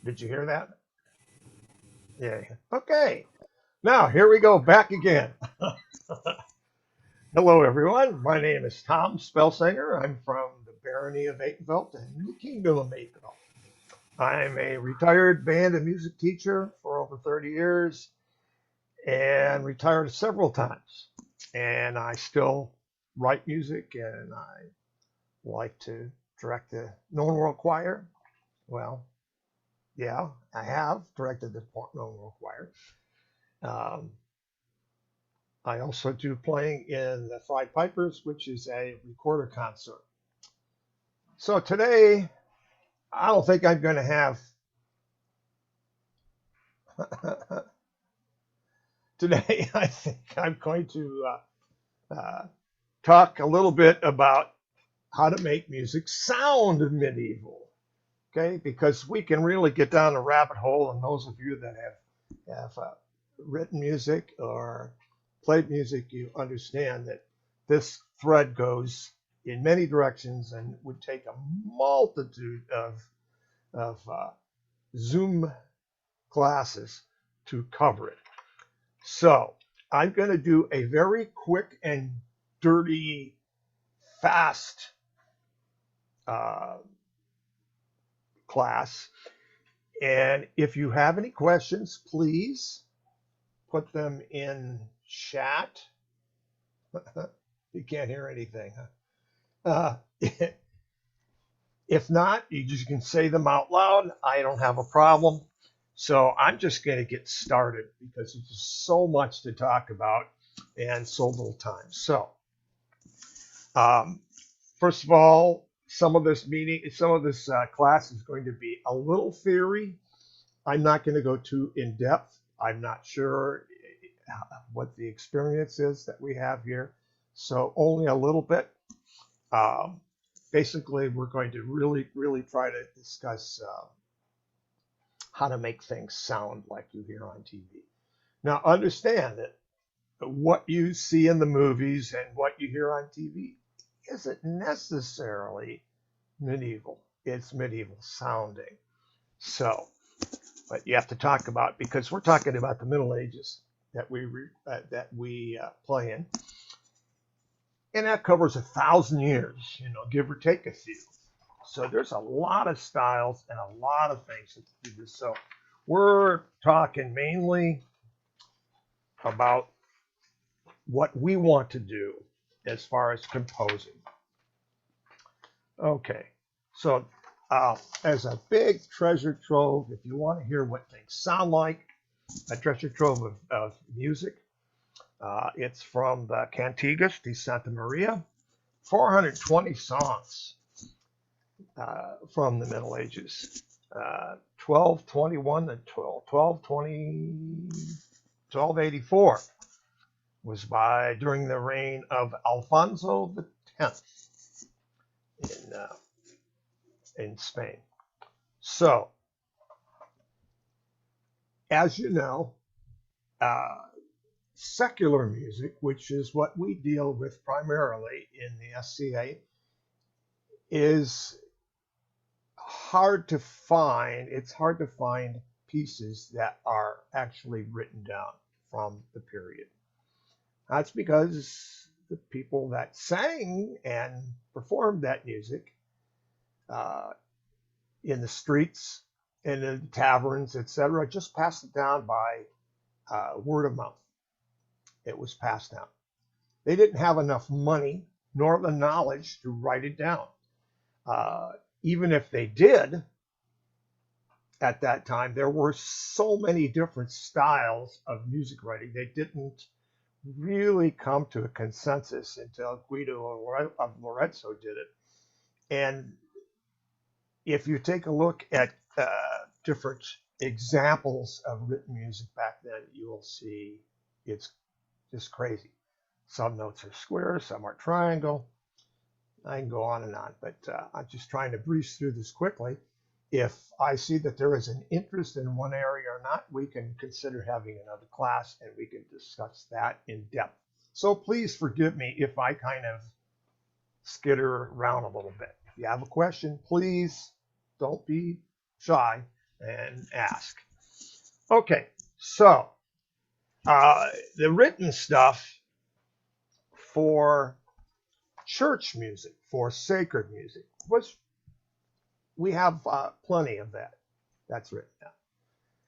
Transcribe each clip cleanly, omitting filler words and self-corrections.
Did you hear that? Yeah. Okay. Now, here we go back again. Hello, everyone. My name is Tom Spellsinger. I'm from the Barony of Atenvelt and the Kingdom of Atenvelt. I'm a retired band and music teacher for over 30 years and retired several times. And I still write music and I like to direct the Known World Choir. Well, yeah, I have directed the Known World Choir. Um, I also do playing in the Fried Pipers, which is a recorder concert. So today, I don't think I'm going to have. Today, I think I'm going to talk a little bit about how to make music sound medieval. Okay, because we can really get down the rabbit hole, and those of you that have written music or played music, you understand that this thread goes in many directions and would take a multitude of Zoom classes to cover it. So I'm going to do a very quick and dirty, fast uh, class. And if you have any questions, please put them in chat. You can't hear anything, huh? If not, you just can say them out loud. I don't have a problem. So I'm just going to get started because there's just so much to talk about and so little time. So, um, first of all, some of this class is going to be a little theory. I'm not going to go too in depth. I'm not sure what the experience is that we have here, so only a little bit. Um, Basically, we're going to really try to discuss how to make things sound like you hear on TV. Now, understand that what you see in the movies and what you hear on TV isn't necessarily medieval. It's medieval sounding. So, but you have to talk about because we're talking about the Middle Ages that we play in, and that covers 1,000 years, give or take a few. So there's a lot of styles and a lot of things to do this. So we're talking mainly about what we want to do as far as composing. Okay, so as a big treasure trove, if you want to hear what things sound like, a treasure trove of music, it's from the Cantigas de Santa Maria, 420 songs from the Middle Ages. 1221 to 1284 was during the reign of Alfonso X in Spain. So, as you know, secular music, which is what we deal with primarily in the SCA, is hard to find. It's hard to find pieces that are actually written down from the period. That's because the people that sang and performed that music in the streets and in the taverns, etc., just passed it down by word of mouth. It was passed down. They didn't have enough money nor the knowledge to write it down. Even if they did, at that time, there were so many different styles of music writing. They didn't really come to a consensus until Guido of Lorenzo did it. And if you take a look at different examples of written music back then, you will see it's just crazy. Some notes are square, some are triangle. I can go on and on, but I'm just trying to breeze through this quickly. If I see that there is an interest in one area or not, we can consider having another class and we can discuss that in depth. So please forgive me if I kind of skitter around a little bit. If you have a question, please don't be shy and ask. Okay, so the written stuff for church music, for sacred music, was we have plenty of that. That's written down.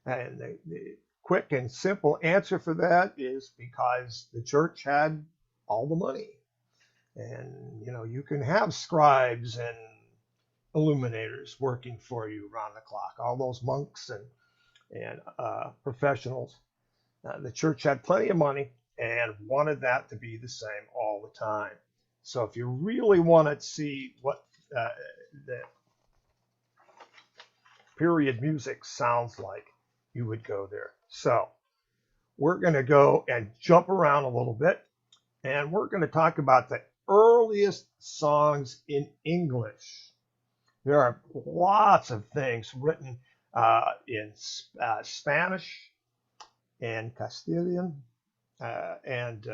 And the quick and simple answer for that is because the church had all the money. And you can have scribes and illuminators working for you around the clock. All those monks and professionals. The church had plenty of money and wanted that to be the same all the time. So if you really want to see what the period music sounds like, you would go there. So we're going to go and jump around a little bit, and we're going to talk about the earliest songs in English. There are lots of things written in Spanish and Castilian and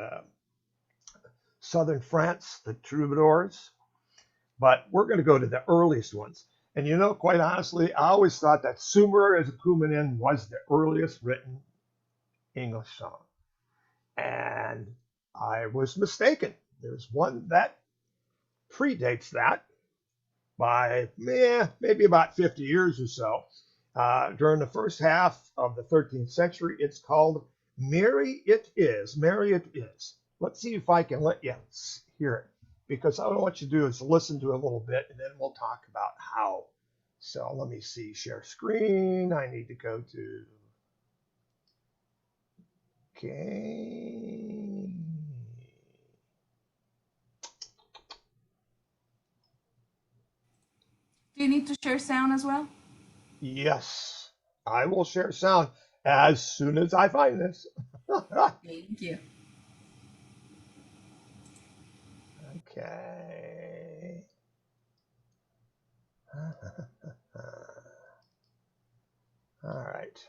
southern France, the troubadours. But we're going to go to the earliest ones. And quite honestly, I always thought that Sumer as a Kumanin was the earliest written English song. And I was mistaken. There's one that predates that by maybe about 50 years or so. During the first half of the 13th century, it's called Merry It Is. Merry It Is. Let's see if I can let you hear it, because what I want you to do is listen to it a little bit, and then we'll talk about how. So let me see, share screen. I need to go to, okay. Do you need to share sound as well? Yes, I will share sound as soon as I find this. Thank you. Okay. All right.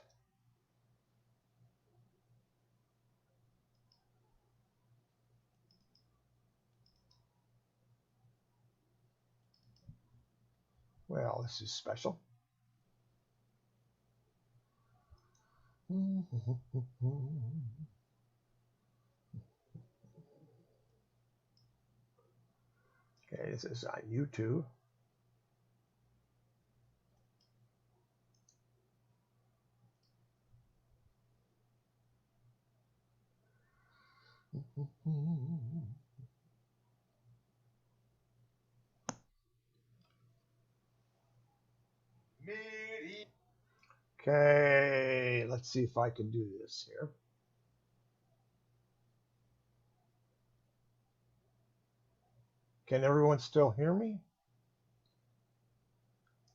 Well, this is special. Okay, this is on YouTube. Okay, let's see if I can do this here. Can everyone still hear me?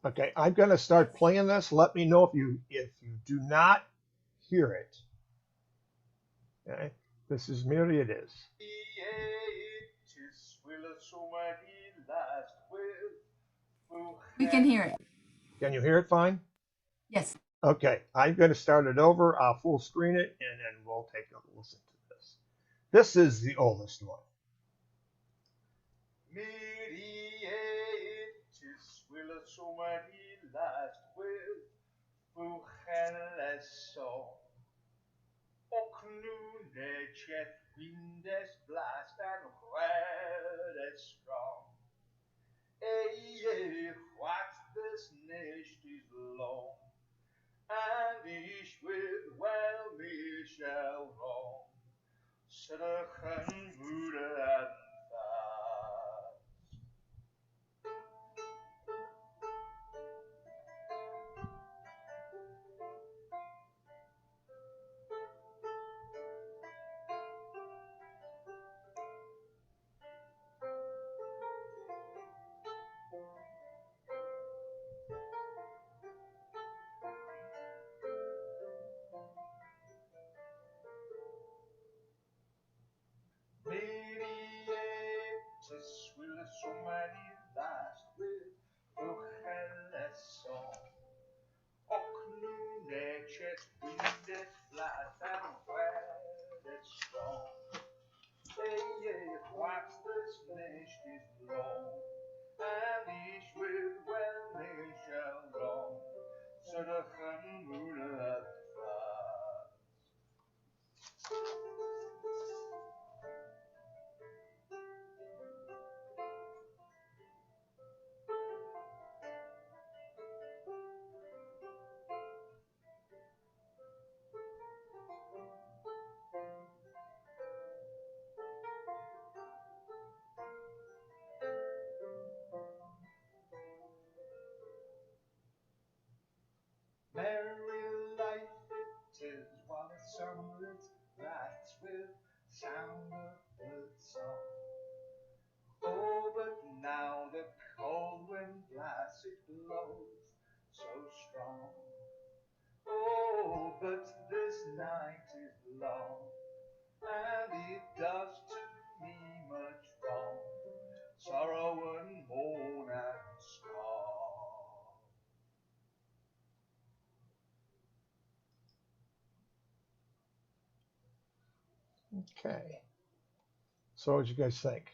Okay, I'm going to start playing this. Let me know if you do not hear it. Okay, this is Merry It Is. We can hear it. Can you hear it fine? Yes. Okay, I'm going to start it over. I'll full screen it, and then we'll take a listen to this. This is the oldest one. it glows so strong. Oh, but this night is long, and it does to me much wrong. Sorrow and moan and scar. Okay. So what did you guys think?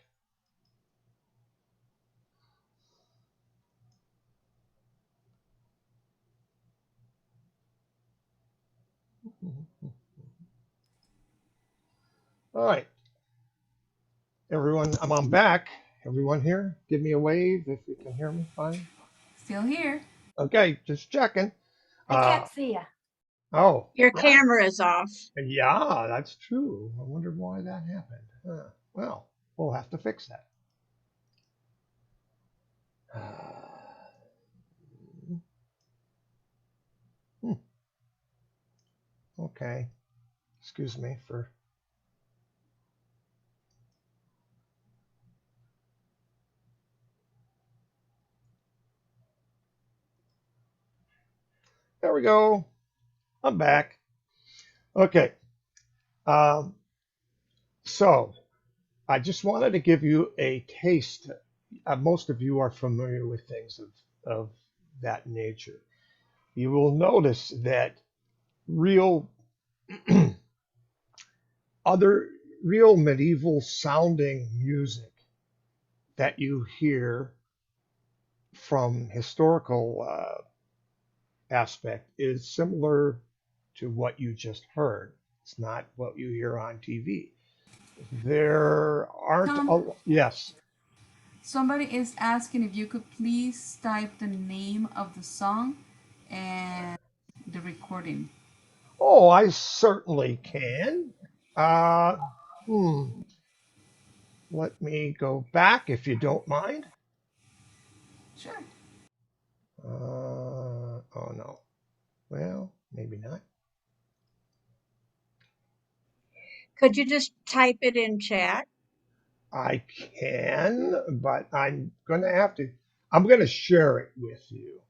All right. Everyone, I'm back. Everyone here, give me a wave if you can hear me fine. Still here. Okay, just checking. I can't Uh, see you. oh, Your yeah, camera is off. yeah, that's true. I wonder why that happened. Well, we'll have to fix that. Hmm, okay, excuse me for. There we go. I'm back. Okay. Um, so I just wanted to give you a taste. Most of you are familiar with things of that nature. You will notice that real other real medieval sounding music that you hear from historical aspect is similar to what you just heard. It's not what you hear on TV. There aren't Tom, a, yes. somebody is asking if you could please type the name of the song and the recording. Oh, I certainly can. Uh, hmm. Let me go back if you don't mind. Sure. Oh no. Well, maybe not. Could you just type it in chat? I can, but I'm going to share it with you.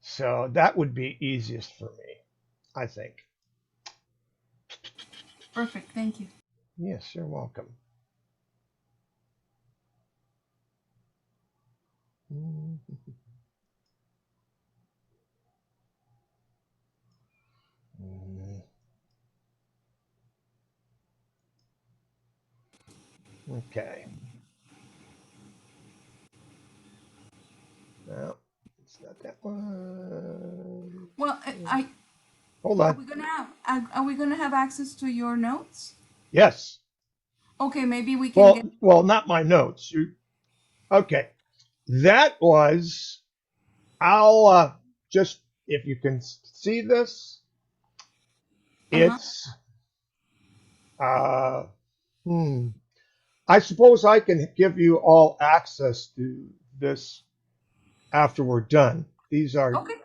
So that would be easiest for me, I think. Perfect. Thank you. Yes, you're welcome. Okay. No, it's not that one. Well, Hold are on. we gonna have are we gonna have access to your notes? Yes. Okay, maybe we can get. Well, not my notes. Okay. That was. I'll just if you can see this, Uh-huh. it's uh, hmm. I suppose I can give you all access to this after we're done. These are Okay.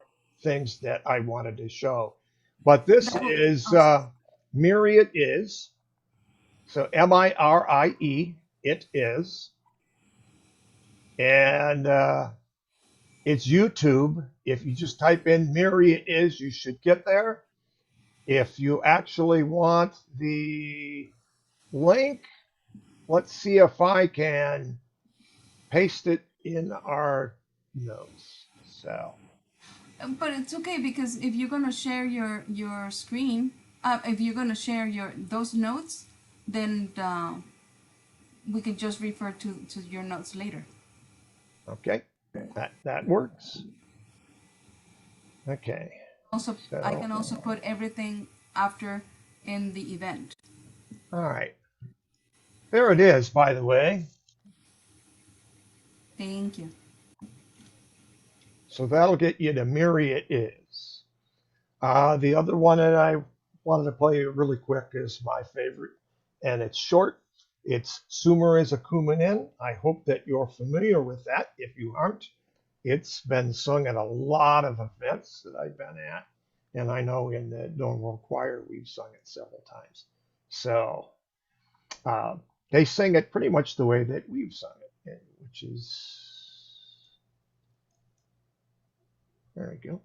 things that I wanted to show. But this That would be is awesome. Myriad is. So MIRIE, it is. And it's YouTube. If you just type in Myriad is, you should get there. If you actually want the link, let's see if I can paste it in our notes. So, But it's okay because if you're gonna share your screen, if you're gonna share your those notes, then we can just refer to your notes later. okay, that works. Okay, Also, I so can also put everything after in the event. all right, there it is. By the way, Thank you. so that'll get you to Myriad is. The other one that I wanted to play really quick is my favorite, and it's short. It's Sumer is a Kumanin. I hope that you're familiar with that. If you aren't, it's been sung at a lot of events that I've been at, and I know in the Known World Choir we've sung it several times. So uh, they sing it pretty much the way that we've sung it, which is There we go.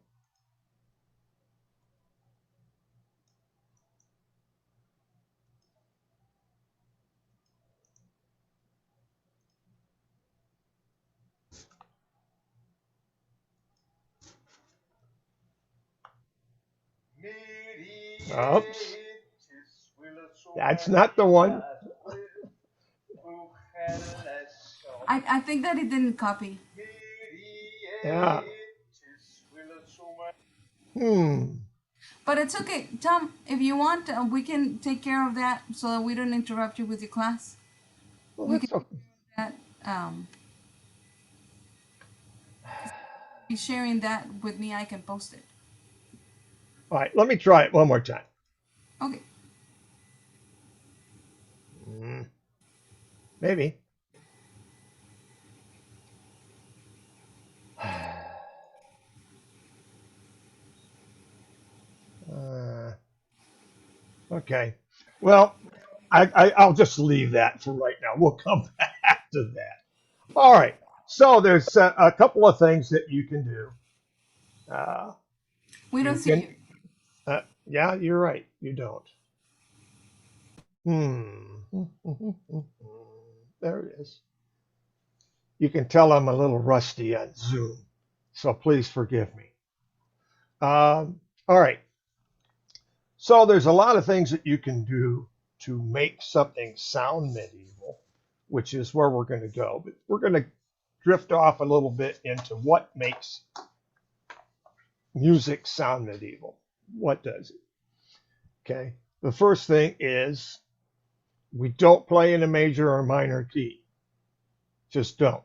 Oops. That's not the one. I think that it didn't copy. Yeah. Hmm. But it's okay. Tom, if you want, we can take care of that so that we don't interrupt you with your class. Well, We can that's okay. do that. Be sharing that with me. I can post it. All right, let me try it one more time. Okay. Maybe. Okay. Well, I'll just leave that for right now. We'll come back to that. All right. So there's a couple of things that you can do. Uh, We don't you see can, you. yeah, you're right. You don't. Hmm. There it is. You can tell I'm a little rusty on Zoom, so please forgive me. All right. So there's a lot of things that you can do to make something sound medieval, which is where we're going to go. But we're going to drift off a little bit into what makes music sound medieval. What does it? Okay. The first thing is we don't play in a major or minor key. Just don't.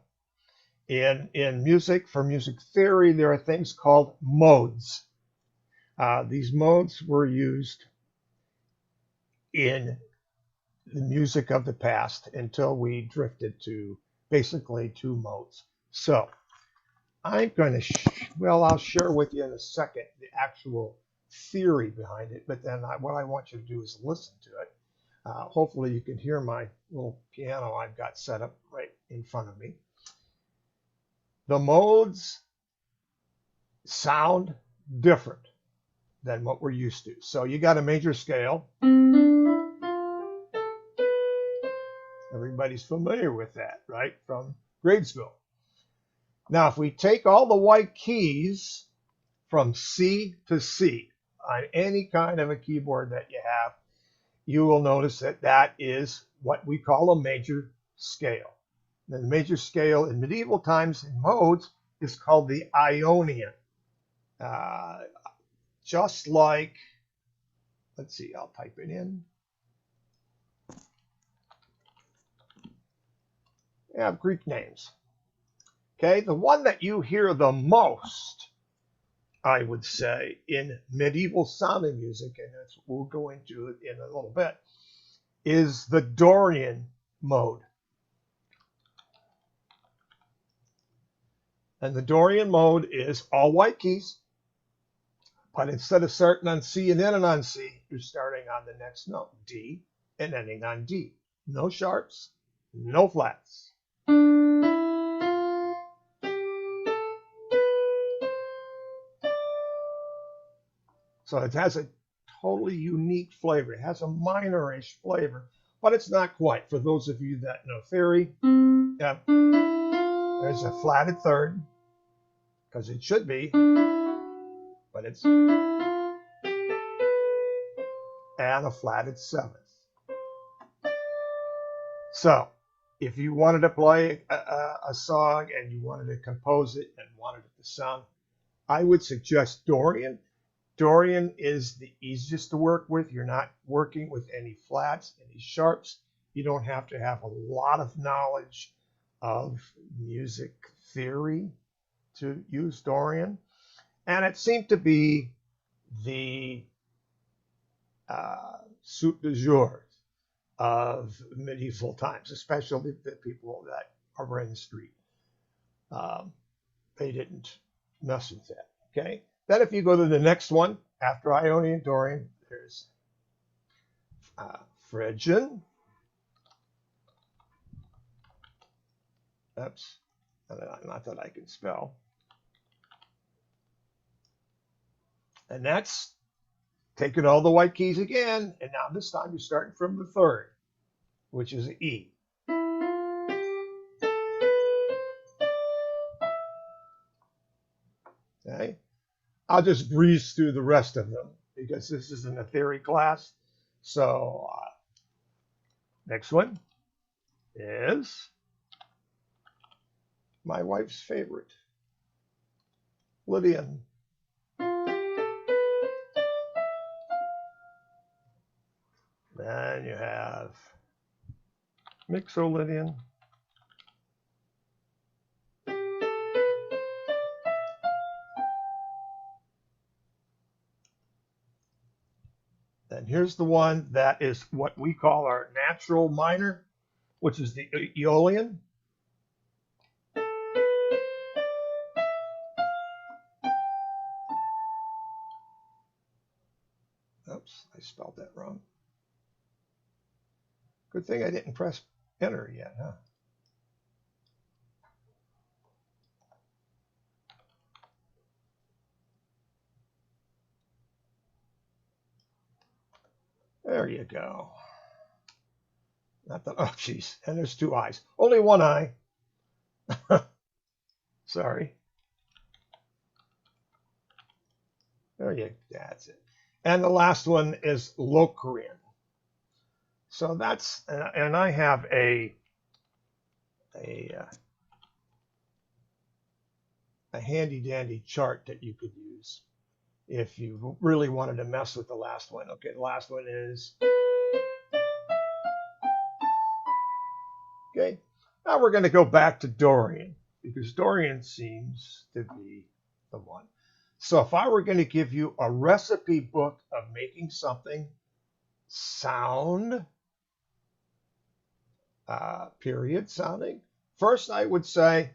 In music, for music theory, there are things called modes. These modes were used in the music of the past until we drifted to basically two modes. So I'm going to, well, I'll share with you in a second the actual theory behind it, but then what I want you to do is listen to it. Hopefully you can hear my little piano I've got set up right in front of me. The modes sound different than what we're used to. So you got a major scale. Everybody's familiar with that, right? From grade school. Now, if we take all the white keys from C to C on any kind of a keyboard that you have, you will notice that that is what we call a major scale. Now, the major scale in medieval times in modes is called the Ionian. Just like, let's see, I'll type it in. They have Greek names. Okay, the one that you hear the most, I would say, in medieval sounding music, and we'll go into it in a little bit, is the Dorian mode. And the Dorian mode is all white keys, but instead of starting on C and ending on C, you're starting on the next note, D, and ending on D. No sharps, no flats. So it has a totally unique flavor. It has a minorish flavor, but it's not quite. For those of you that know theory, yeah, there's a flatted third, because it should be, but it's, and a flatted seventh. So if you wanted to play a song and you wanted to compose it and wanted it to sound, I would suggest Dorian. Dorian is the easiest to work with. You're not working with any flats, any sharps. You don't have to have a lot of knowledge of music theory to use Dorian. And it seemed to be the soup du jour of medieval times, especially the people that are in the street. They didn't mess with that. Okay. Then if you go to the next one, after Ionian Dorian, there's Phrygian. Oops. Not that I can spell. And that's taking all the white keys again. And now this time you're starting from the third, which is an E. Okay. I'll just breeze through the rest of them because this isn't a theory class. So next one is my wife's favorite, Lydian. Then you have Mixolydian. And here's the one that is what we call our natural minor, which is the Aeolian. Oops, I spelled that wrong. Good thing I didn't press enter yet, huh? There you go. Not the, oh, geez. And there's two eyes. Only one eye. Sorry. There you go. That's it. And the last one is Locrian. So that's, and I have a handy dandy chart that you could use if you really wanted to mess with the last one. Okay, the last one is, okay, now we're going to go back to Dorian because Dorian seems to be the one. So if I were going to give you a recipe book of making something sound, period sounding, first I would say,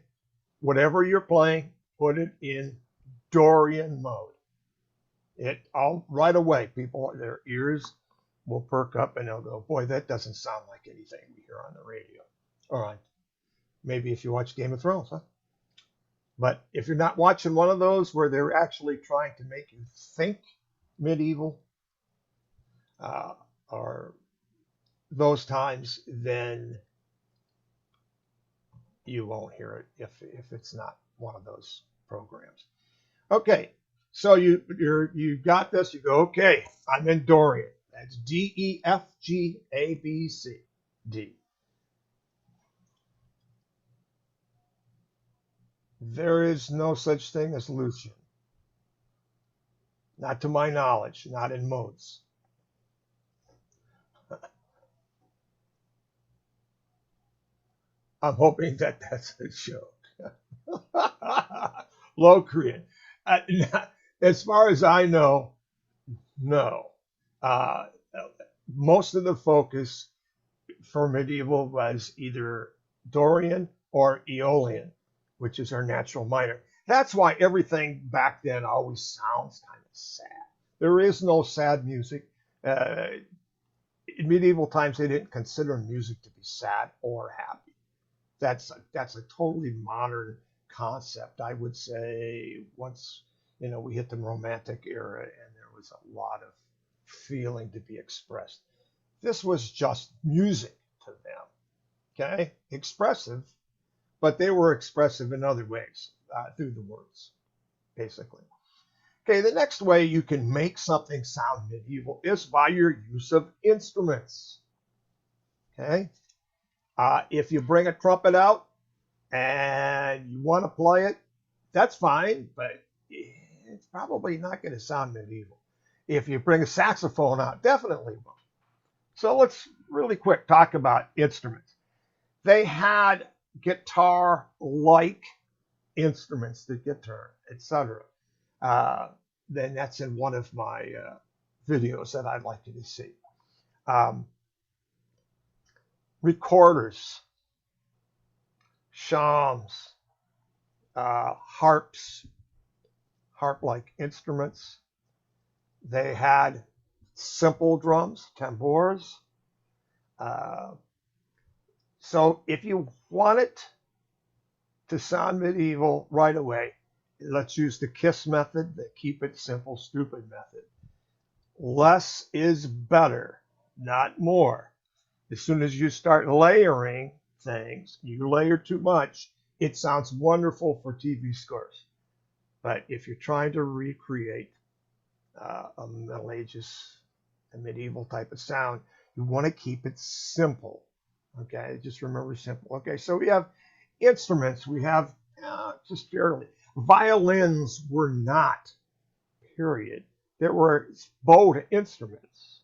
whatever you're playing, put it in Dorian mode. It all right away, people, their ears will perk up and they'll go, boy, that doesn't sound like anything we hear on the radio. All right, maybe if you watch Game of Thrones, huh? But if you're not watching one of those where they're actually trying to make you think medieval, or those times, then you won't hear it if it's not one of those programs. Okay, so you got this. You go, okay, I'm in Dorian. That's D E F G A B C D. There is no such thing as Lucian. Not to my knowledge, not in modes. I'm hoping that that's a joke. Locrian. Uh, as far as I know, no. Uh, Most of the focus for medieval was either Dorian or Aeolian, which is our natural minor. That's why everything back then always sounds kind of sad. There is no sad music. In medieval times, they didn't consider music to be sad or happy. That's a totally modern concept. I would say once we hit the Romantic era and there was a lot of feeling to be expressed. This was just music to them. Okay, expressive, but they were expressive in other ways through the words, basically. Okay, the next way you can make something sound medieval is by your use of instruments. Okay, if you bring a trumpet out and you want to play it, that's fine, but it's probably not going to sound medieval. If you bring a saxophone out, definitely will. So let's really quick talk about instruments. They had guitar-like instruments, the guitar, etc. Then that's in one of my videos that I'd like you to see. Recorders, shawms, harps, harp-like instruments. They had simple drums, tambours. So if you want it to sound medieval right away, let's use the KISS method, the keep it simple, stupid method. Less is better, not more. As soon as you start layering things, you layer too much, it sounds wonderful for TV scores. But if you're trying to recreate a Middle Ages, a medieval type of sound, you want to keep it simple. Okay, just remember simple. Okay, so we have instruments. We have just barely. Violins were not, period. There were bowed instruments,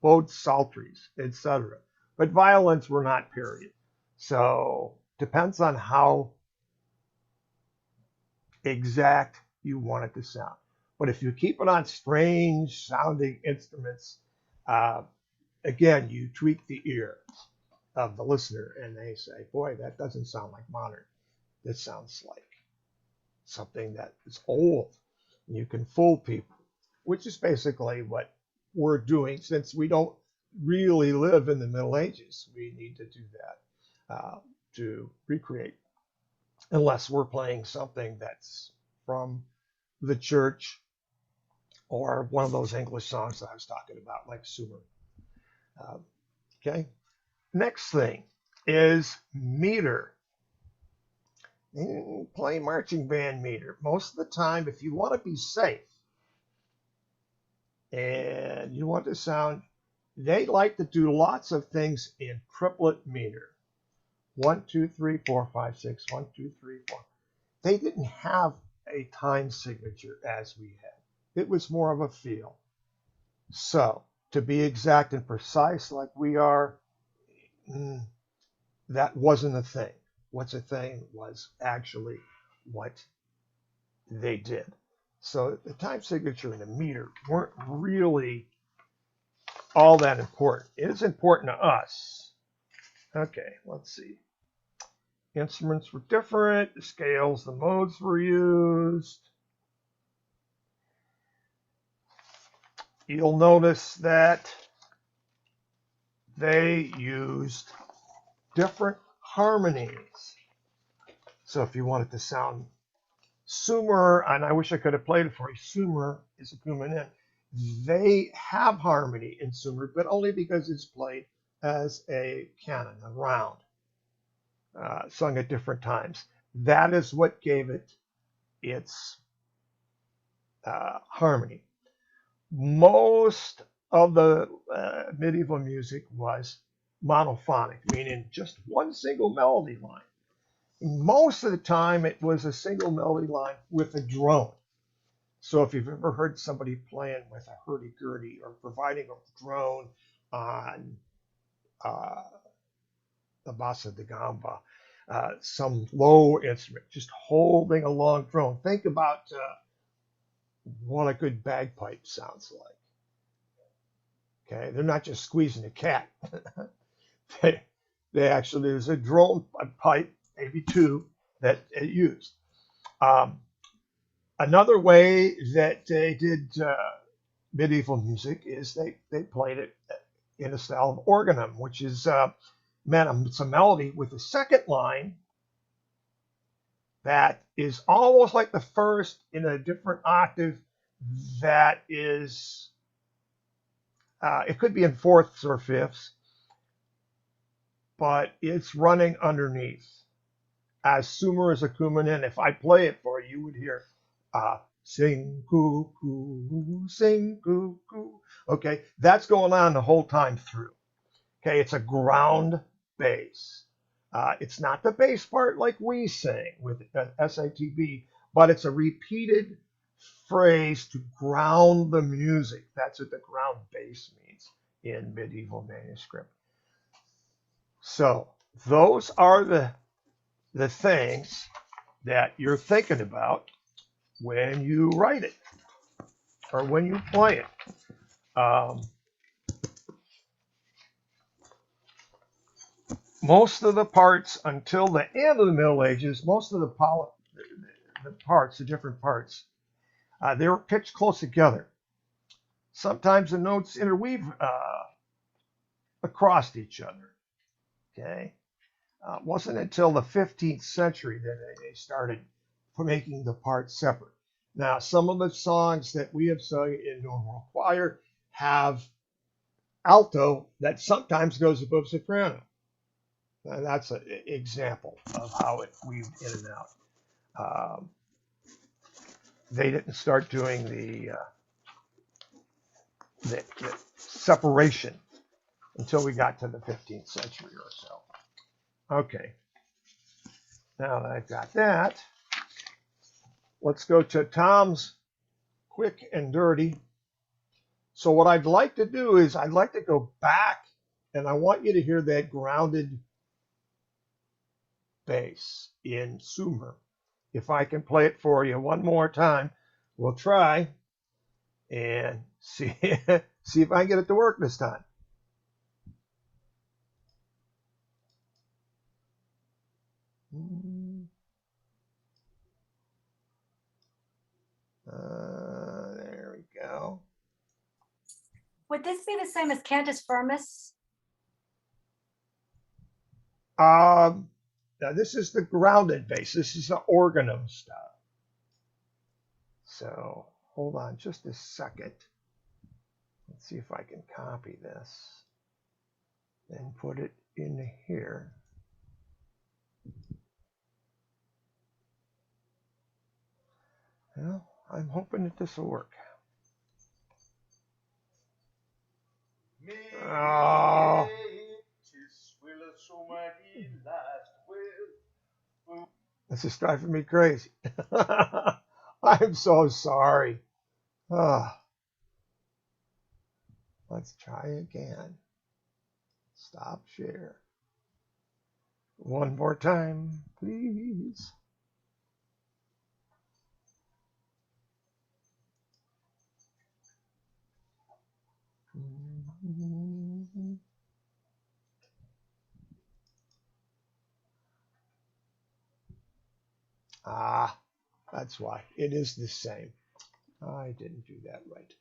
bowed psalteries, etc. But violins were not, period. So depends on how exact you want it to sound. But if you keep it on strange sounding instruments, uh, again, you tweak the ear of the listener and they say, boy, that doesn't sound like modern. This sounds like something that is old. And you can fool people, which is basically what we're doing since we don't really live in the Middle Ages. We need to do that to recreate, unless we're playing something that's from the church or one of those English songs that I was talking about, like Sumer. Uh, okay. Next thing is meter. Play marching band meter. Most of the time, if you want to be safe and you want to sound, they like to do lots of things in triplet meter. 1, 2, 3, 4, 5, 6, 1, 2, 3, 4. They didn't have a time signature as we had. It was more of a feel. So, to be exact and precise like we are, that wasn't a thing. What's a thing was actually what they did. So the time signature and the meter weren't really all that important. It is important to us. Okay, let's see. Instruments were different, the scales, the modes were used. You'll notice that they used different harmonies. So if you wanted to sound Sumer, and I wish I could have played it for you, Sumer is a Kumanin. They have harmony in Sumer, but only because it's played as a canon, a round, sung at different times. That is what gave it its harmony. Most of the medieval music was monophonic, meaning just one single melody line. Most of the time, it was a single melody line with a drone. So if you've ever heard somebody playing with a hurdy-gurdy or providing a drone on the bassa da gamba, some low instrument, just holding a long drone. Think about what a good bagpipe sounds like. Okay, they're not just squeezing a cat. they actually, there's a drone pipe, maybe two, that it used. Another way that they did medieval music is they played it in a style of organum, which is it's a melody with a second line that is almost like the first in a different octave. That is, it could be in fourths or fifths, but it's running underneath. As Sumer is a Kumanin, if I play it for you, you would hear sing cuckoo, sing cuckoo. Okay, that's going on the whole time through. Okay, it's a ground bass. It's not the bass part like we sing with SATB, but it's a repeated phrase to ground the music. That's what the ground bass means in medieval manuscript. So those are the things that you're thinking about when you write it or when you play it. Most of the parts until the end of the Middle Ages, most of the parts, the different parts, they were pitched close together. Sometimes the notes interweave across each other. Okay, it wasn't until the 15th century that they started for making the parts separate. Now, some of the songs that we have sung in normal choir have alto that sometimes goes above soprano. Now, that's an example of how it weaved in and out. Um, they didn't start doing the separation until we got to the 15th century or so. Okay, now that I've got that, let's go to Tom's quick and dirty. So what I'd like to do is I'd like to go back and I want you to hear that grounded bass in Sumer. If I can play it for you one more time, we'll try and see, see if I can get it to work this time. There we go. Would this be the same as Cantus Firmus? Now this is the grounded bass. This is the organum stuff. So hold on just a second. Let's see if I can copy this and put it in here. Well, I'm hoping that this will work. Oh. This is driving me crazy. I'm so sorry. Oh. Let's try again. Stop share. One more time, please. Ah, that's why. It is the same. I didn't do that right.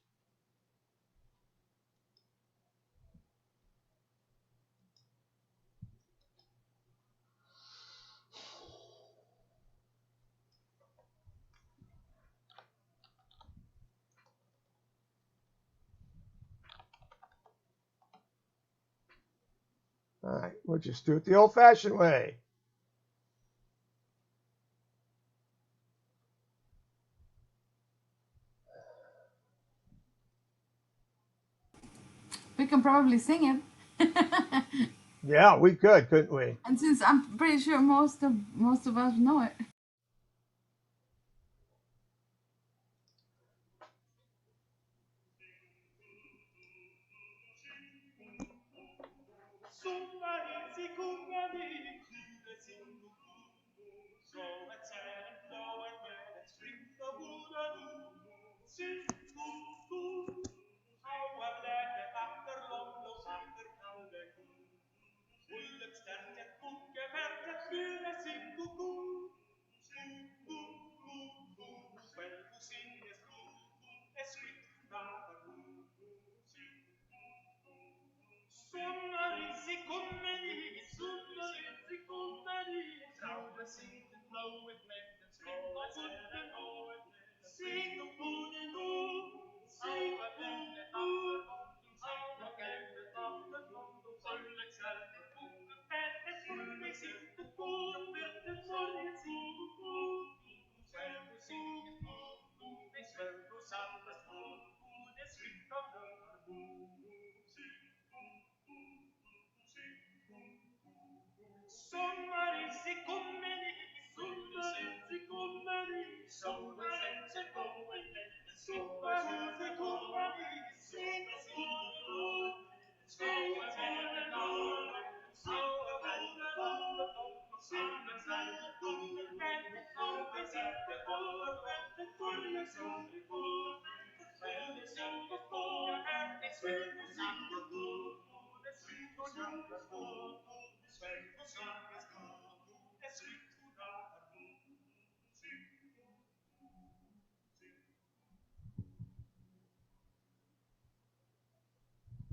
All right, we'll just do it the old-fashioned way. We can probably sing it. Yeah, we could, couldn't we? And since I'm pretty sure most of us know it.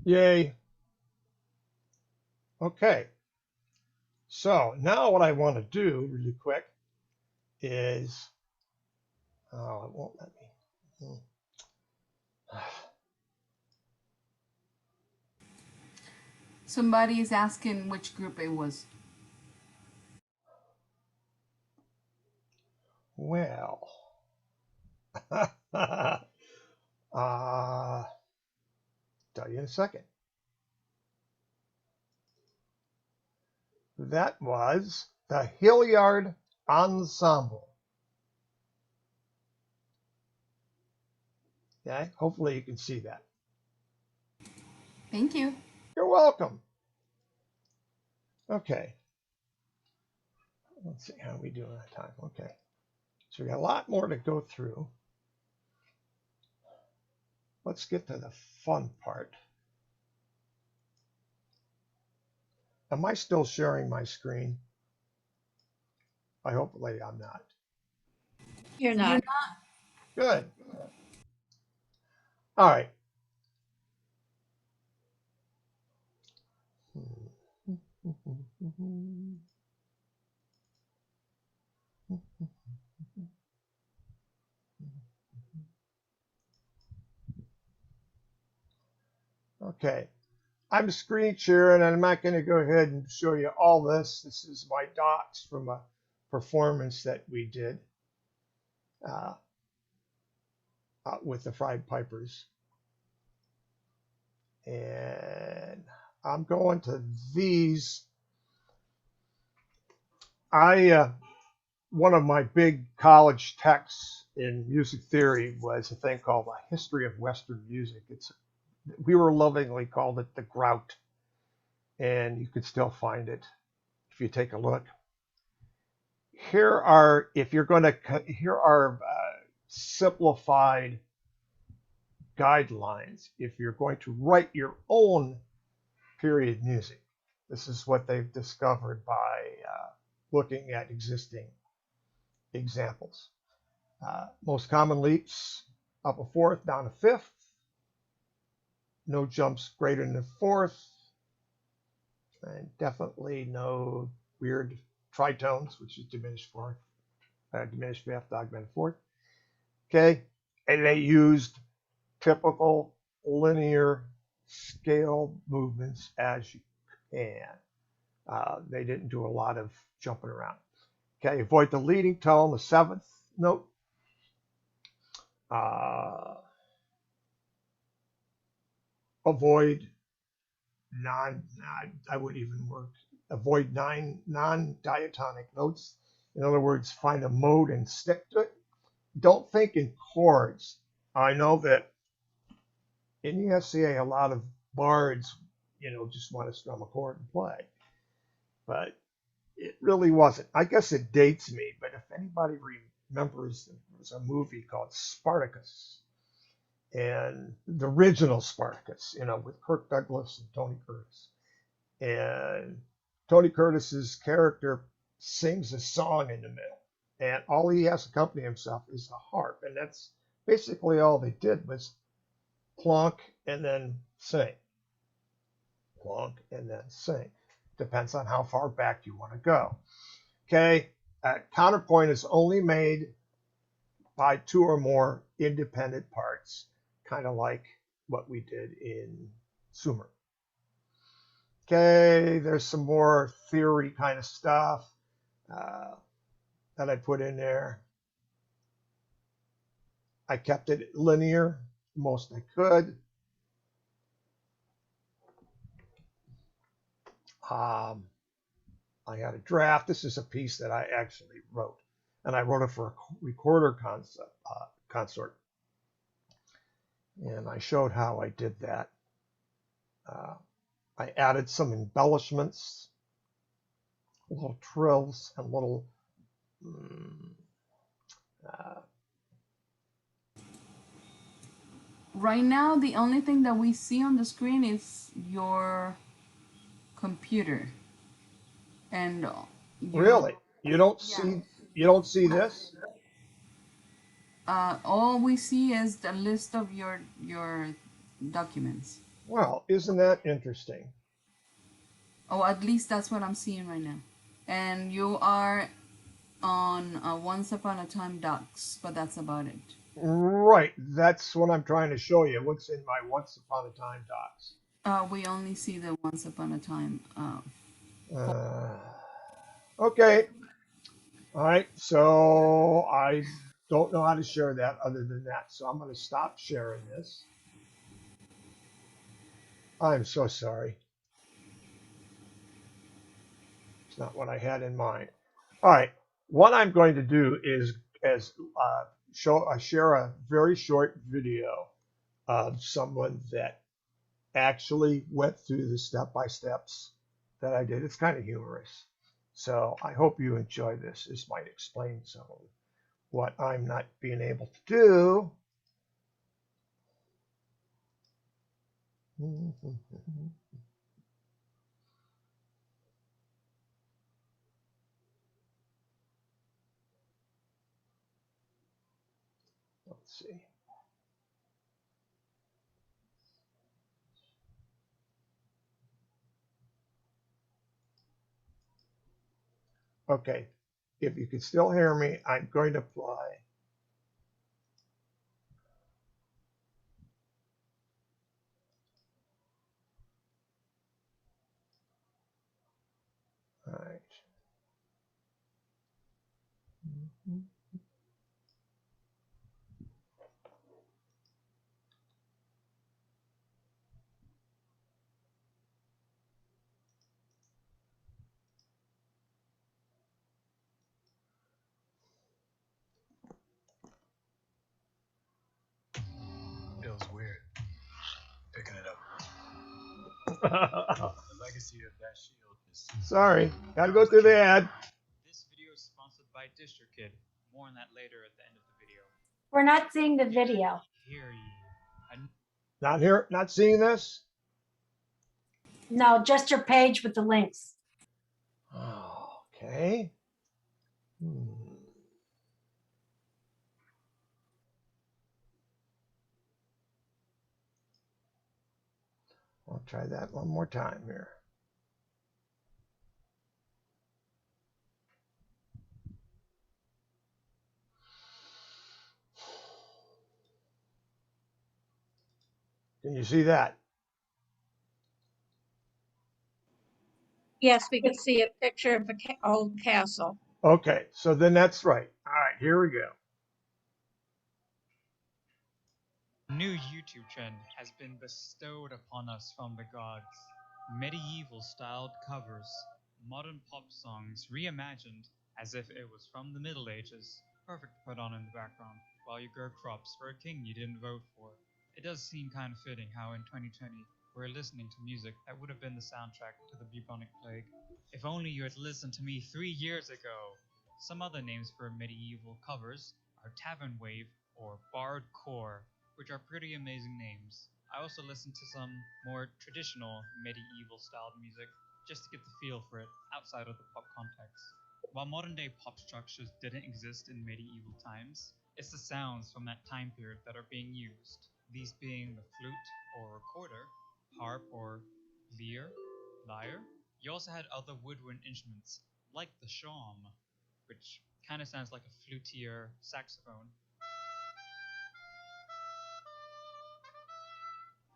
Yay. Okay. So now what I want to do really quick is Oh, it won't let me. Somebody is asking which group it was. Well, tell you in a second. That was the Hilliard Ensemble. Okay, hopefully you can see that. Thank you. You're welcome. Okay, let's see how we do on time. Okay, so we got a lot more to go through. Let's get to the fun part. Am I still sharing my screen? I hopefully I'm not. You're You're not. not. Good. All right. Okay. I'm screen sharing and I'm not going to go ahead and show you all this. This is my docs from a performance that we did uh, with the Fried Pipers. And I'm going to these. One of my big college texts in music theory was a thing called A History of Western Music. We were lovingly called it the Grout, and you can still find it if you take a look. Here are, if you're going to, here are simplified guidelines if you're going to write your own period music. This is what they've discovered by looking at existing examples. Most common leaps up a fourth, down a fifth. No jumps greater than a fourth. And definitely no weird tritones, which is diminished fourth, diminished fifth, augmented fourth. Okay. And they used typical linear scale movements as you can. They didn't do a lot of jumping around. Okay, avoid the leading tone, the seventh note. Avoid I wouldn't even work. Avoid non-diatonic notes. In other words, find a mode and stick to it. Don't think in chords. I know that in the SCA, a lot of bards, just want to strum a chord and play. But it really wasn't. I guess it dates me, but if anybody remembers, there was a movie called Spartacus, and the original Spartacus, with Kirk Douglas and Tony Curtis. And Tony Curtis's character sings a song in the middle, and all he has to accompany himself is a harp, and that's basically all they did was plonk and then sing, plonk and then sing. Depends on how far back you want to go. Okay, counterpoint is only made by two or more independent parts, kind of like what we did in Sumer. Okay, there's some more theory kind of stuff that I put in there. I kept it linear most I could. I had a draft. This is a piece that I actually wrote, and I wrote it for a recorder consort. And I showed how I did that. I added some embellishments, little trills, and little uh, Right now, the only thing that we see on the screen is your computer and you. really. You don't Yeah. see this? All we see is the list of your documents. Well, isn't that interesting? Oh, at least that's what I'm seeing right now. And you are on Once Upon a Time docs, but that's about it. Right, that's what I'm trying to show you. What's in my Once Upon a Time docs? We only see the Once Upon a Time. Uh, okay, all right. So I don't know how to share that other than that. So I'm going to stop sharing this. I'm so sorry. It's not what I had in mind. All right. What I'm going to do is as share a very short video of someone that actually went through the step by steps that I did. It's kind of humorous. So I hope you enjoy this. This might explain some of what I'm not being able to do. Let's see. Okay. If you can still hear me, I'm going to play. All right. Feels weird picking it up. The legacy of that shield is. Sorry. Got to go through the ad. This video is sponsored by DistroKid. More on that later at the end of the video. We're not seeing the video. Hear you. Not here. Not seeing this. No, just your page with the links. Okay. I'll try that one more time here. Can you see that? Yes, we could see a picture of the old castle. Okay, so then that's right. All right, here we go. New YouTube trend has been bestowed upon us from the gods. Medieval styled covers, modern pop songs reimagined as if it was from the Middle Ages. Perfect to put on in the background while you grow crops for a king you didn't vote for. It does seem kind of fitting how in 2020 we're listening to music that would have been the soundtrack to the bubonic plague. If only you had listened to me 3 years ago. Some other names for medieval covers are Tavern Wave or Bard Core, which are pretty amazing names. I also listen to some more traditional medieval styled music just to get the feel for it outside of the pop context. While modern day pop structures didn't exist in medieval times, it's the sounds from that time period that are being used. These being the flute or recorder, harp or lyre. You also had other woodwind instruments like the shawm, which kind of sounds like a flutier saxophone.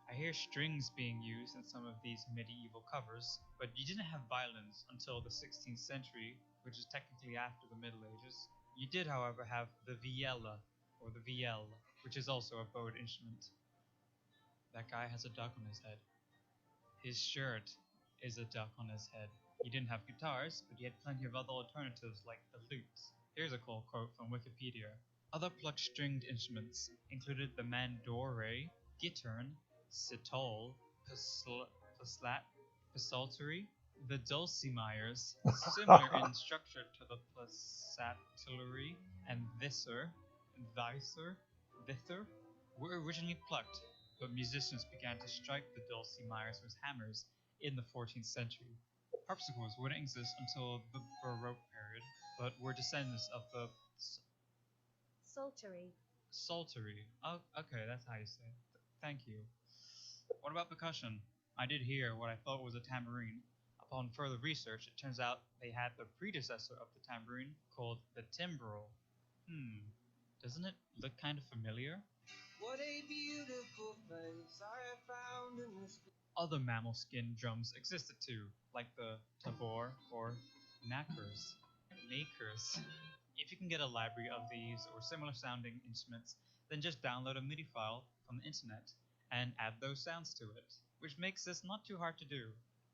I hear strings being used in some of these medieval covers, but you didn't have violins until the 16th century, which is technically after the Middle Ages. You did, however, have the viella, or the vielle, which is also a bowed instrument. That guy has a duck on his head. His shirt is a duck on his head. He didn't have guitars, but he had plenty of other alternatives like the lute. Here's a cool quote from Wikipedia. Other plucked stringed instruments included the mandore, gittern, sitol, paslat, psaltery, the dulcimires, similar in structure to the psaltery, and vither, were originally plucked, but musicians began to strike the dulcimires with hammers in the 14th century. Harpsichords wouldn't exist until the Baroque period, but were descendants of the psaltery. Oh, okay, that's how you say it. Thank you. What about percussion? I did hear what I thought was a tambourine. Upon further research, it turns out they had the predecessor of the tambourine called the timbrel. Doesn't it look kind of familiar? What a beautiful face I have found in this. Other mammal skin drums existed too, like the tabor or knackers. Nakers. If you can get a library of these or similar sounding instruments, then just download a MIDI file from the internet and add those sounds to it, which makes this not too hard to do.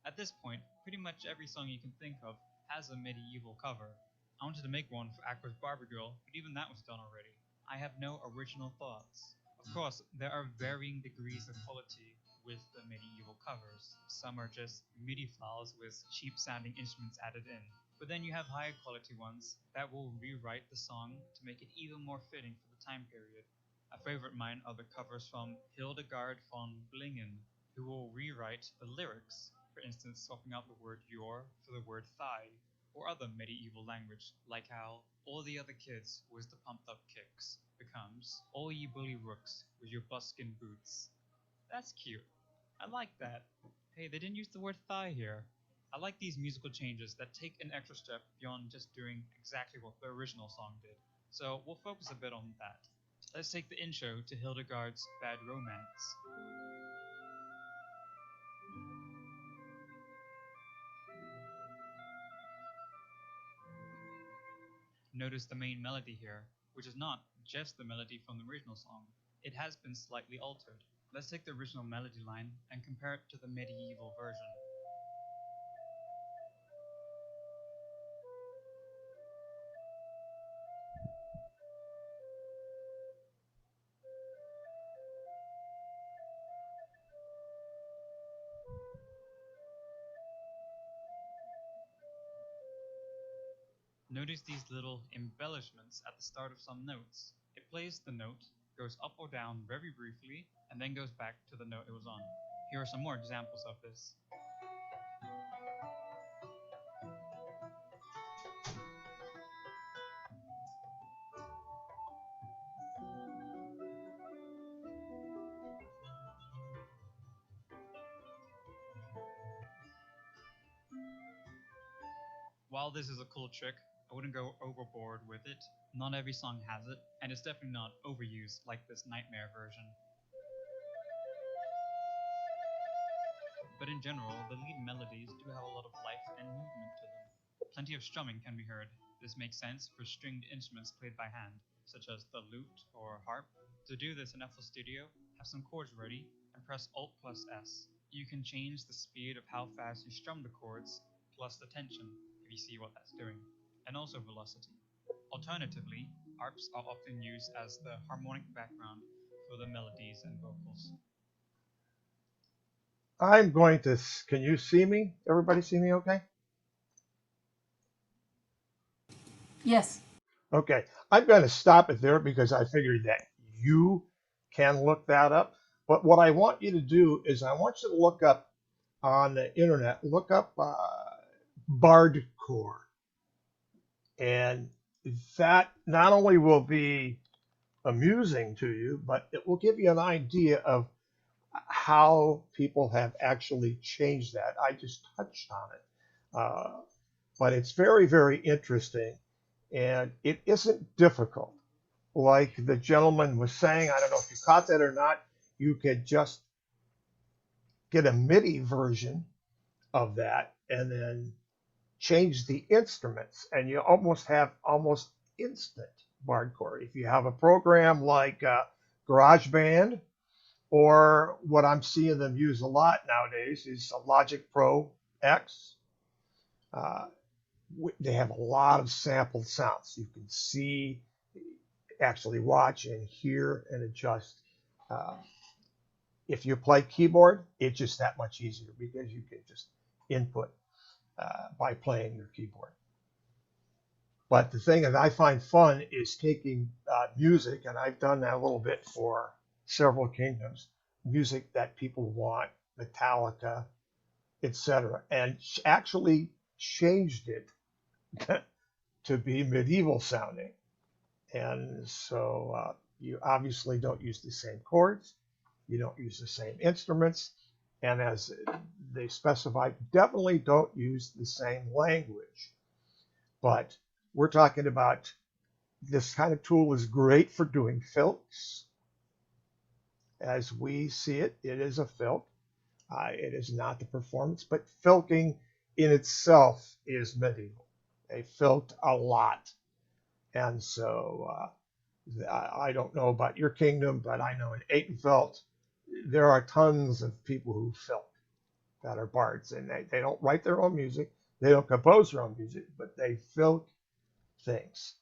At this point, pretty much every song you can think of has a medieval cover. I wanted to make one for Aqua's Barbie Girl, but even that was done already. I have no original thoughts. Of course, there are varying degrees of quality with the medieval covers. Some are just MIDI files with cheap sounding instruments added in. But then you have higher quality ones that will rewrite the song to make it even more fitting for the time period. A favorite of mine are the covers from Hildegard von Blingen, who will rewrite the lyrics, for instance, swapping out the word your for the word thigh, or other medieval language, like how all the other kids with the pumped up kicks becomes all ye bully rooks with your buskin boots. That's cute. I like that. Hey, they didn't use the word thigh here. I like these musical changes that take an extra step beyond just doing exactly what the original song did. So we'll focus a bit on that. Let's take the intro to Hildegard's Bad Romance. Notice the main melody here, which is not just the melody from the original song. It has been slightly altered. Let's take the original melody line and compare it to the medieval version. Notice these little embellishments at the start of some notes. It plays the note, goes up or down very briefly, and then goes back to the note it was on. Here are some more examples of this. While this is a cool trick, I wouldn't go overboard with it. Not every song has it, and it's definitely not overused like this Nightmare version. But in general, the lead melodies do have a lot of life and movement to them. Plenty of strumming can be heard. This makes sense for stringed instruments played by hand, such as the lute or harp. To do this in FL Studio, have some chords ready and press Alt plus S. You can change the speed of how fast you strum the chords, plus the tension, if you see what that's doing, and also velocity. Alternatively, harps are often used as the harmonic background for the melodies and vocals. I'm going to, can you see me? Everybody see me okay? Yes. Okay. I'm going to stop it there because I figured that you can look that up. But what I want you to do is I want you to look up on the internet, look up Bardcore. And that not only will be amusing to you, but it will give you an idea of how people have actually changed that. I just touched on it. But it's very, very interesting. And it isn't difficult. Like the gentleman was saying, I don't know if you caught that or not, you could just get a MIDI version of that and then change the instruments, and you almost have almost instant bardcore. If you have a program like GarageBand, or what I'm seeing them use a lot nowadays is a Logic Pro X. Uh, they have a lot of sampled sounds. You can see, actually watch and hear and adjust. Uh, if you play keyboard, it's just that much easier because you can just input by playing your keyboard. But the thing that I find fun is taking music, and I've done that a little bit for several kingdoms, music that people want, Metallica, etc., and actually changed it to be medieval sounding. And so you obviously don't use the same chords, you don't use the same instruments, and as they specify definitely don't use the same language. But we're talking about this kind of tool is great for doing filks. As we see it, it is a filk. It is not the performance, but filking in itself is medieval. They filked a lot. And so I don't know about your kingdom, but I know in Atenfeld, there are tons of people who filk that are bards, and they don't write their own music. They don't compose their own music, but they filk things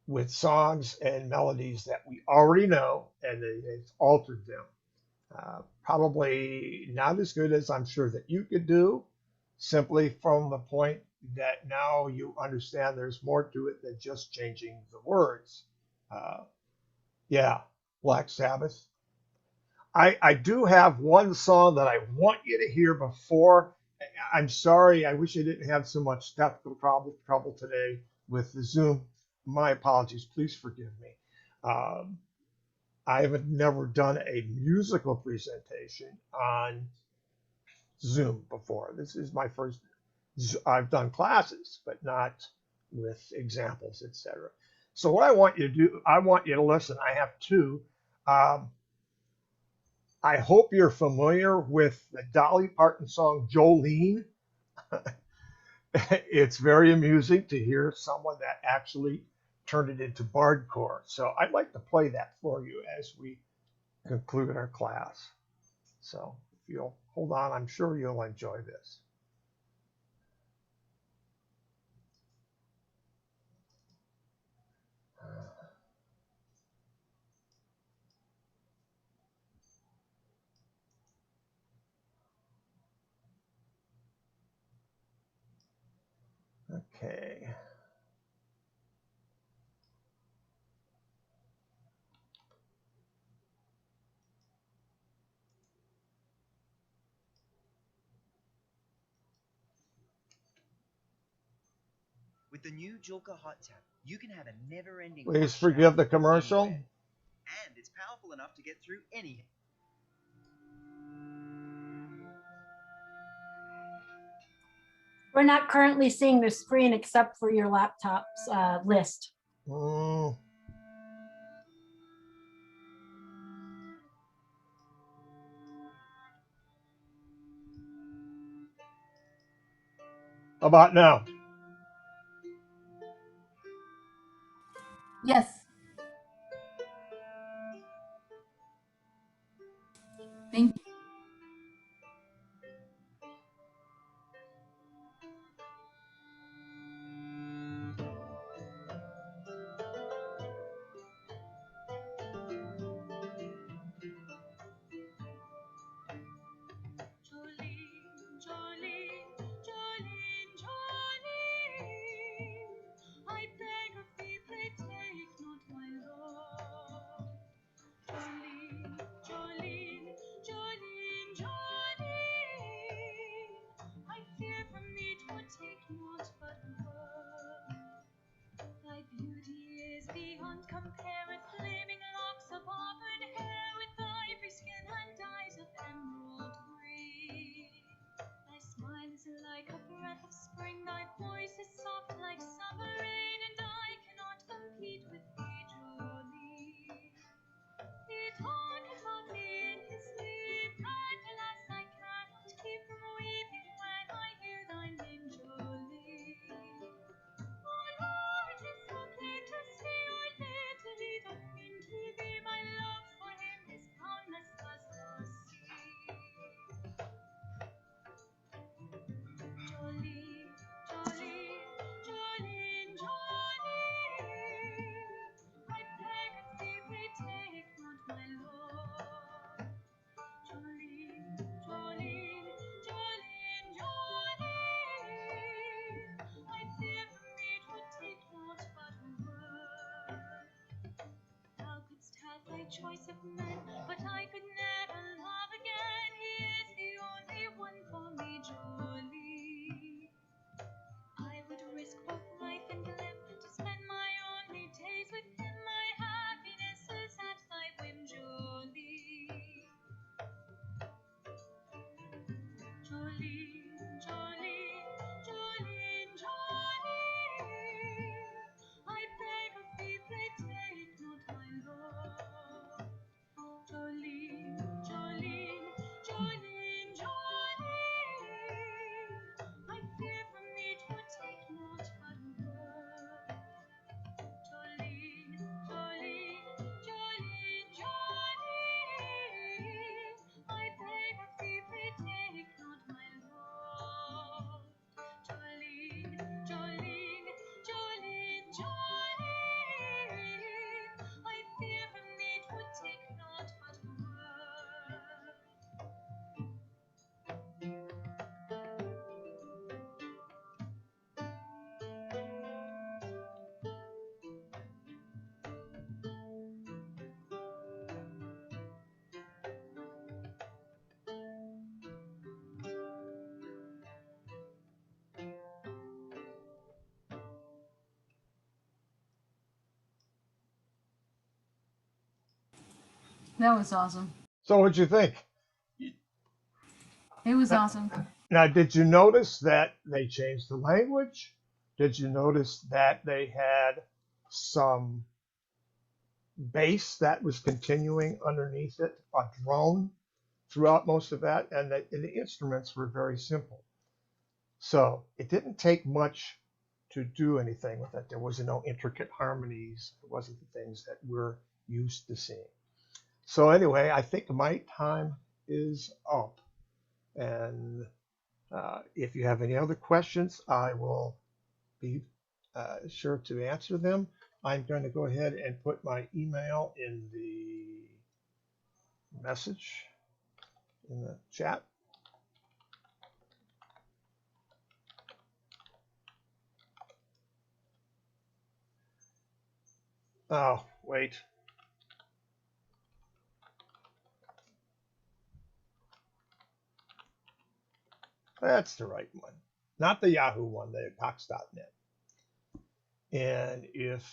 with songs and melodies that we already know, and they've altered them. Probably not as good as I'm sure that you could do, simply from the point that now you understand there's more to it than just changing the words. Uh, yeah, Black Sabbath. I do have one song that I want you to hear before. I'm sorry, I wish I didn't have so much technical trouble today with the Zoom. My apologies, please forgive me. Um, I have never done a musical presentation on Zoom before. This is my first. I've done classes, but not with examples, etc. So what I want you to do, I want you to listen. I have two. Um, I hope you're familiar with the Dolly Parton song Jolene. It's very amusing to hear someone that actually turned it into bardcore. So I'd like to play that for you as we conclude our class. So if you'll hold on, I'm sure you'll enjoy this. Okay. With the new Joker Hot Tap, you can have a never-ending Please hot forgive shower the commercial. anywhere. And it's powerful enough to get through any. We're not currently seeing the screen except for your laptop's list. Mm. How about now? Yes. Thank you. Jolene, Jolene, Jolene, Jolene. I beg of thee, pray take not my love. Jolene, Jolene, Jolene, Jolene. I fear from thee 'twould take not but a word. Thy beauty is beyond compare, with flaming locks of auburn hair, with ivory skin and eyes of emerald green. Thy smile is like a breath of spring, thy voice is soft like summer rain, and I cannot compete with thee, Jolene. He talketh of thee in his sleep, and alas, I cannot keep from weeping when I hear thy name, Jolene. Oh Lord, 'tis so plain to see our little he doth mean to thee. My love for him is boundless as the sea. Jolene, Jolene, Jolene, Jolene. I beg of thee, pray take not my love. Jolene, Jolene, Jolene, Jolene. I fear from thee 'twould take not but a word. Thou couldst have thy choice of men, but I could never love again. He is the only one for me, Jolene. I would risk both life and limb to spend my only days with him. My happiness is at thy whim, Jolene. That was awesome. So what'd you think? It was Now, awesome. now, did you notice that they changed the language? Did you notice that they had some bass that was continuing underneath it, a drone throughout most of that, and the instruments were very simple. So it didn't take much to do anything with it. There was no intricate harmonies. It wasn't the things that we're used to seeing. So anyway, I think my time is up. And if you have any other questions, I will be sure to answer them. I'm going to go ahead and put my email in the message in the chat. Oh, wait. That's the right one. Not the Yahoo one, the Cox.net. And if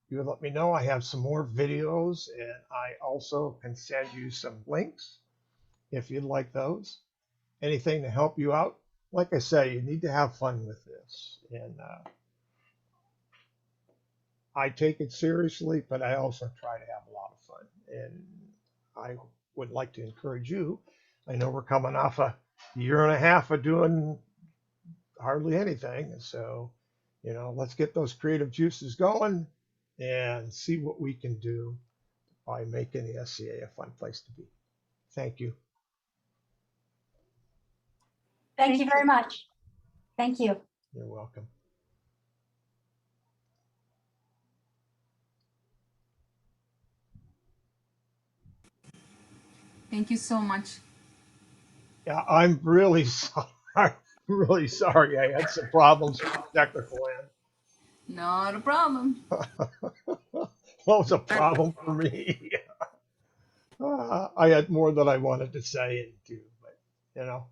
you would let me know, I have some more videos, and I also can send you some links if you'd like those. Anything to help you out. Like I say, you need to have fun with this. And I take it seriously, but I also try to have a lot of fun. And I would like to encourage you. I know we're coming off a year and a half of doing hardly anything. So, let's get those creative juices going and see what we can do by making the SCA a fun place to be. Thank you. Thank you very much. Thank you. You're welcome. Thank you so much. Yeah, I'm really sorry. Really sorry. I had some problems with the technical end. Not a problem. What was a problem for me? I had more that I wanted to say and do, but you know.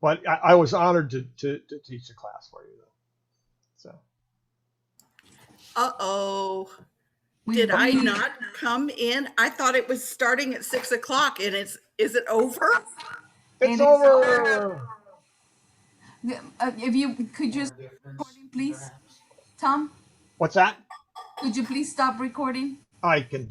But I was honored to teach the class for you, though. So Uh-oh. We Did I really, not come in? I thought it was starting at 6 o'clock and is it over? it's it is over. over. If you could just recording, please, Tom. What's that? Could you please stop recording? I can do